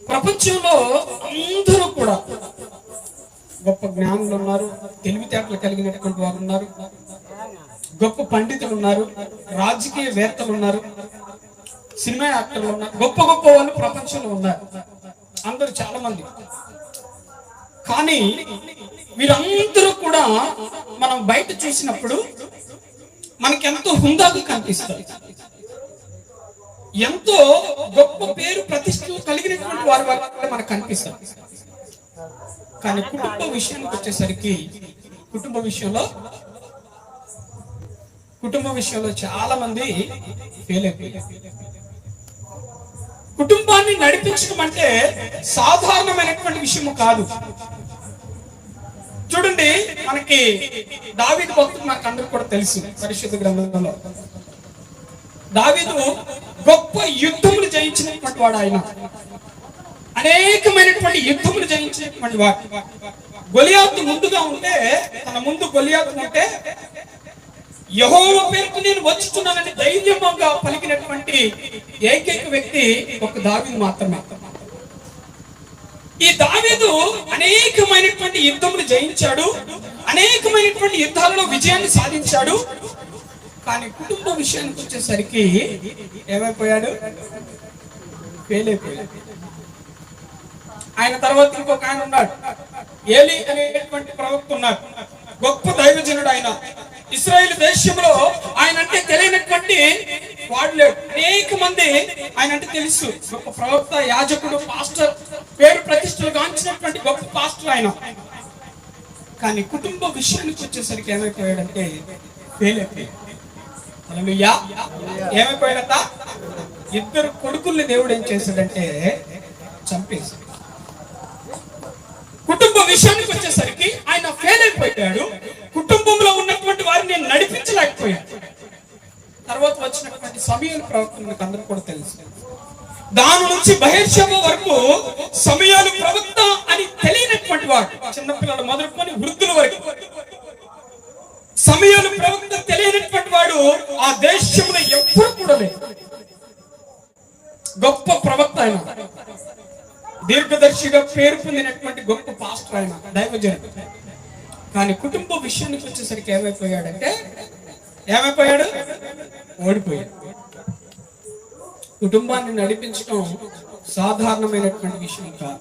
ప్రపంచంలో అందరూ కూడా గొప్ప జ్ఞానులు ఉన్నారు, తెలివితేటలు కలిగినటువంటి వారు ఉన్నారు, గొప్ప పండితులు ఉన్నారు, రాజకీయవేత్తలు ఉన్నారు, సినిమా యాక్టర్లు ఉన్నారు, గొప్ప గొప్ప వాళ్ళు ప్రపంచంలో ఉన్నారు. అందరూ చాలా మంది. కానీ వీరందరూ కూడా మనం బయట చూసినప్పుడు మనకి ఎంతో హుందాగా కనిపిస్తారు, ఎంతో గొప్ప పేరు ప్రతిష్టలు కలిగినటువంటి వారి వల్ల మనకు కనిపిస్తారు. కానీ కుటుంబ విషయానికి వచ్చేసరికి కుటుంబ విషయంలో చాలా మంది ఫెయిల్ అయిపోయారు. కుటుంబాన్ని నడిపించడం అంటే సాధారణమైనటువంటి విషయము కాదు. చూడండి, మనకి దావీదు భక్తుడు మనకు అందరూ కూడా తెలుసు. పరిశుద్ధ గ్రంథంలో దావీదు గొప్ప యుద్ధములు జయించినటువంటి వాడు. ఆయన అనేకమైనటువంటి యుద్ధములు జయించినటువంటి వాడు. గొలియాతు ముందుగా ఉంటే, తన ముందు గొలియాతు ఉంటే, యెహోవా పేరుతో నేను వచ్చుతున్నానని ధైర్యంగా పలికినటువంటి ఏకైక వ్యక్తి ఒక దావీదు మాత్రమే. ఈ దావీదు అనేకమైనటువంటి యుద్ధములు జయించాడు, అనేకమైనటువంటి యుద్ధాలలో విజయాన్ని సాధించాడు. కానీ కుటుంబ విషయానికి వచ్చేసరికి ఏమైపోయాడు? ఫెయిల్ అయిపోయాడు. ఆయన తర్వాత ఇంకొక ఆయన ఉన్నాడు, ఏలీ అనేటువంటి ప్రవక్త ఉన్నాడు, గొప్ప దైవజనుడు. ఆయన ఇశ్రాయేలు దేశంలో ఆయన అంటే తెలియనటువంటి వాడు లేడు. అనేక మంది ఆయన అంటే తెలుసు. గొప్ప ప్రవక్త, యాజకుడు, పాస్టర్, పేరు ప్రతిష్టలు గాంచినటువంటి గొప్ప పాస్టర్ ఆయన. కానీ కుటుంబ విషయానికి వచ్చేసరికి ఏమైపోయాడంటే ఫెయిల్ అయిపోయాడు. హల్లెలూయా. ఏమైపోయాడట? ఇద్దరు కొడుకుల్ని దేవుడు ఏం చేశాడంటే చంపేశాడు. కుటుంబ విషయానికి వచ్చేసరికి ఆయన ఫెయిల్ అయిపోయాడు. కుటుంబంలో ఉన్నటువంటి వారిని నేను నడిపించలేకపోయాడు. తర్వాత వచ్చినటువంటి సమూయేలు ప్రవక్త మనకు అందరూ కూడా తెలుసు. దాని నుంచి బహిర్షెబ వరకు సమూయేలు ప్రవక్త అని తెలియనటువంటి వాడు, చిన్నపిల్లలు మొదలుకొని వృద్ధుల వరకు సమూయేలు ప్రవక్త తెలియనటువంటి వాడు ఆ దేశంలో ఎప్పుడు కూడా లేదు. గొప్ప ప్రవక్త ఆయన, దీర్ఘదర్శిగా పేరు పొందినటువంటి గొప్ప పాస్టర్ ఆయన, దైవజనుడు. కానీ కుటుంబ విషయానికి వచ్చేసరికి ఏమైపోయాడంటే ఓడిపోయాడు. కుటుంబాన్ని నడిపించడం సాధారణమైనటువంటి విషయం కాదు.